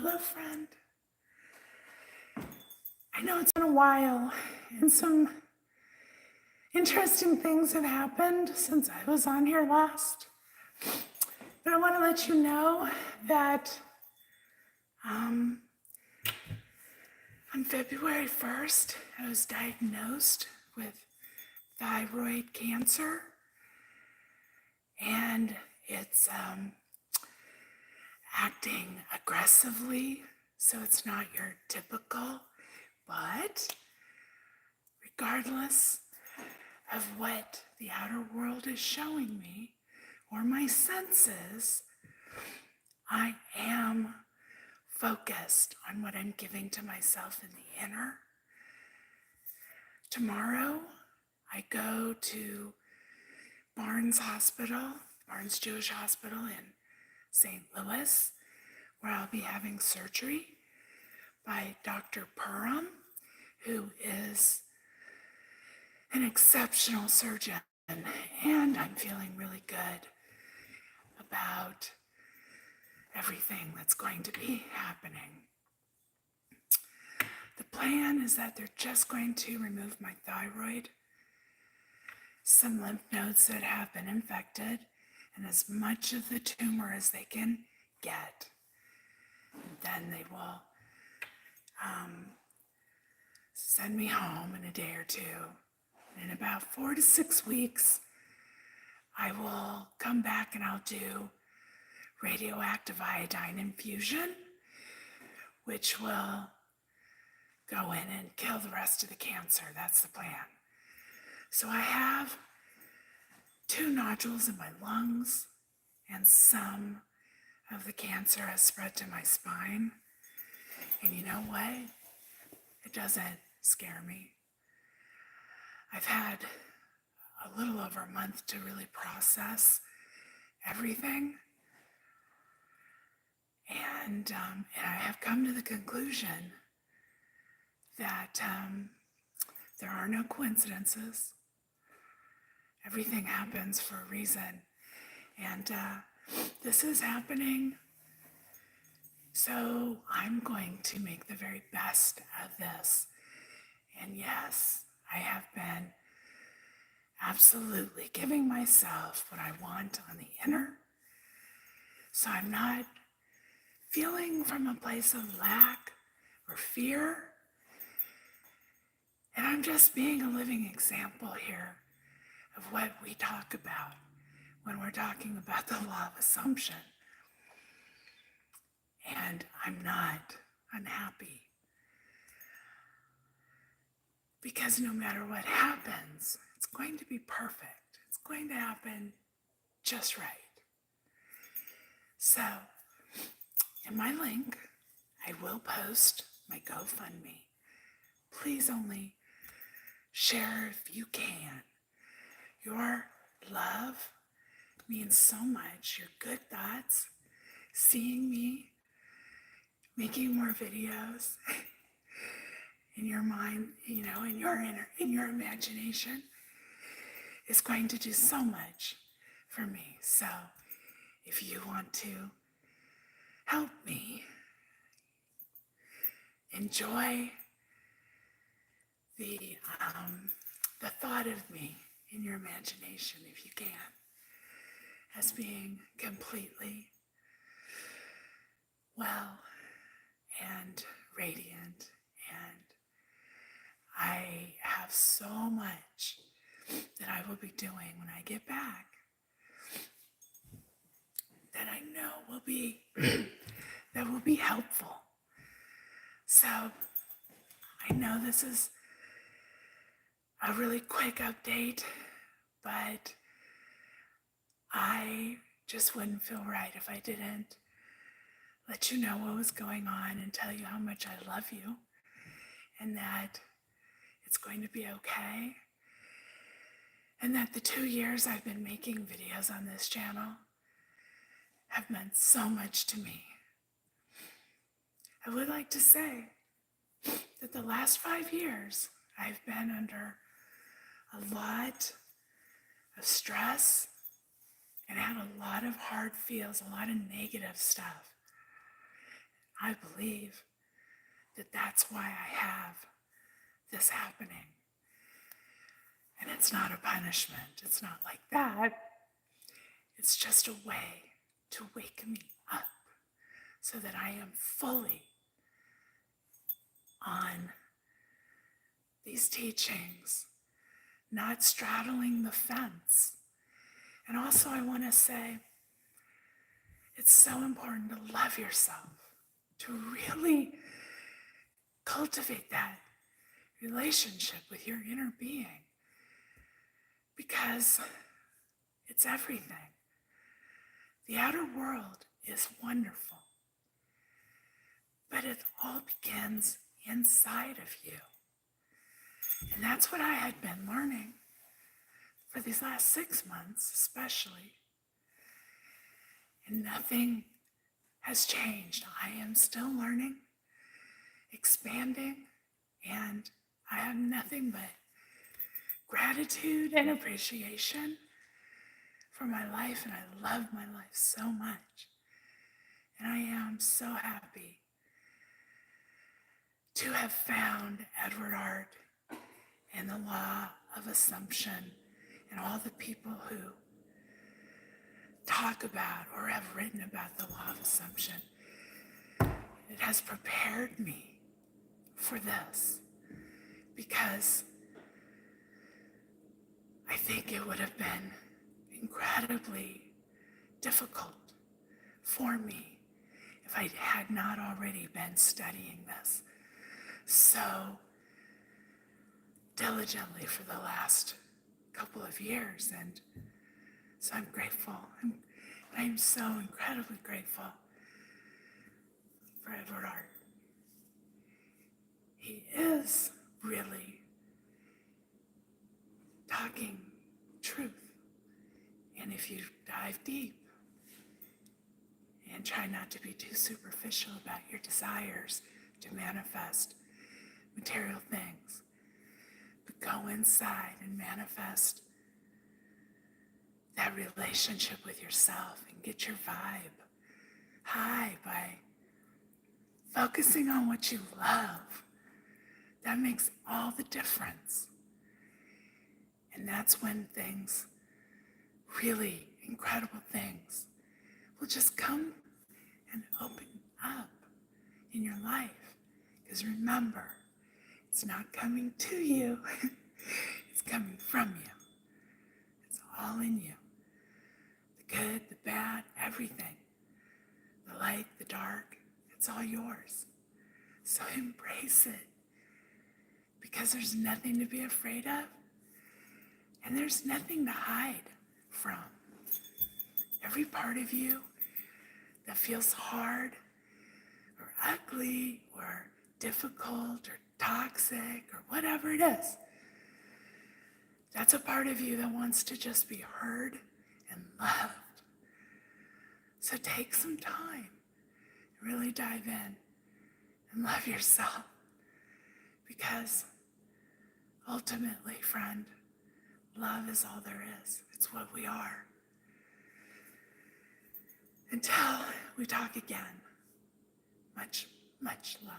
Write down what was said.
Hello, friend. I know it's been a while, and some interesting things have happened since I was on here last. But I want to let you know that on February 1st, I was diagnosed with thyroid cancer, and it's acting aggressively, so it's not your typical, but regardless of what the outer world is showing me or my senses, I am focused on what I'm giving to myself in the inner. Tomorrow, I go to Barnes Jewish Hospital in St. Louis, where I'll be having surgery by Dr. Purim, who is an exceptional surgeon, and I'm feeling really good about everything that's going to be happening. The plan is that they're just going to remove my thyroid, some lymph nodes that have been infected, and as much of the tumor as they can get. And then they will send me home in a day or two. And in about 4 to 6 weeks, I will come back and I'll do radioactive iodine infusion, which will go in and kill the rest of the cancer. That's the plan. So I have 2 nodules in my lungs, and some of the cancer has spread to my spine. And you know what? It doesn't scare me. I've had a little over a month to really process everything. And I have come to the conclusion that there are no coincidences. Everything happens for a reason. And this is happening. So I'm going to make the very best of this. And yes, I have been absolutely giving myself what I want on the inner. So I'm not feeling from a place of lack or fear. And I'm just being a living example here of what we talk about when we're talking about the law of assumption. And I'm not unhappy. Because no matter what happens, it's going to be perfect. It's going to happen just right. So, in my link, I will post my GoFundMe. Please only share if you can. Your love means so much. Your good thoughts, seeing me, making more videos in your mind, in your imagination is going to do so much for me. So if you want to help me enjoy the thought of me in your imagination, if you can, as being completely well and radiant, and I have so much that I will be doing when I get back that I know will be that will be helpful. So I know this is a really quick update, but I just wouldn't feel right if I didn't let you know what was going on and tell you how much I love you and that it's going to be okay. And that the 2 years I've been making videos on this channel have meant so much to me. I would like to say that the last 5 years I've been under a lot of stress and had a lot of hard feels, a lot of negative stuff. I believe that that's why I have this happening. And it's not a punishment. It's not like that. It's just a way to wake me up so that I am fully on these teachings, not straddling the fence. And also, I want to say it's so important to love yourself, to really cultivate that relationship with your inner being, because it's everything. The outer world is wonderful, but it all begins inside of you. And that's what I had been learning for these last 6 months, especially. And nothing has changed. I am still learning, expanding, and I have nothing but gratitude and appreciation for my life, and I love my life so much. And I am so happy to have found Edward Hart and the law of assumption and all the people who talk about or have written about the law of assumption. It has prepared me for this, because I think it would have been incredibly difficult for me if I had not already been studying this so diligently for the last couple of years. And so I'm grateful. I'm so incredibly grateful for Edward Hart. He is really talking truth. And if you dive deep and try not to be too superficial about your desires to manifest material things, but go inside and manifest that relationship with yourself and get your vibe high by focusing on what you love. That makes all the difference. And that's when things, really incredible things, will just come and open up in your life. Because remember, it's not coming to you, it's coming from you. It's all in you. The good, the bad, everything. The light, the dark, it's all yours. So embrace it, because there's nothing to be afraid of, and there's nothing to hide from. Every part of you that feels hard or ugly or difficult or toxic or whatever it is, that's a part of you that wants to just be heard and loved. So take some time, really dive in and love yourself, because ultimately, friend, love is all there is. It's what we are. Until we talk again, much, much love.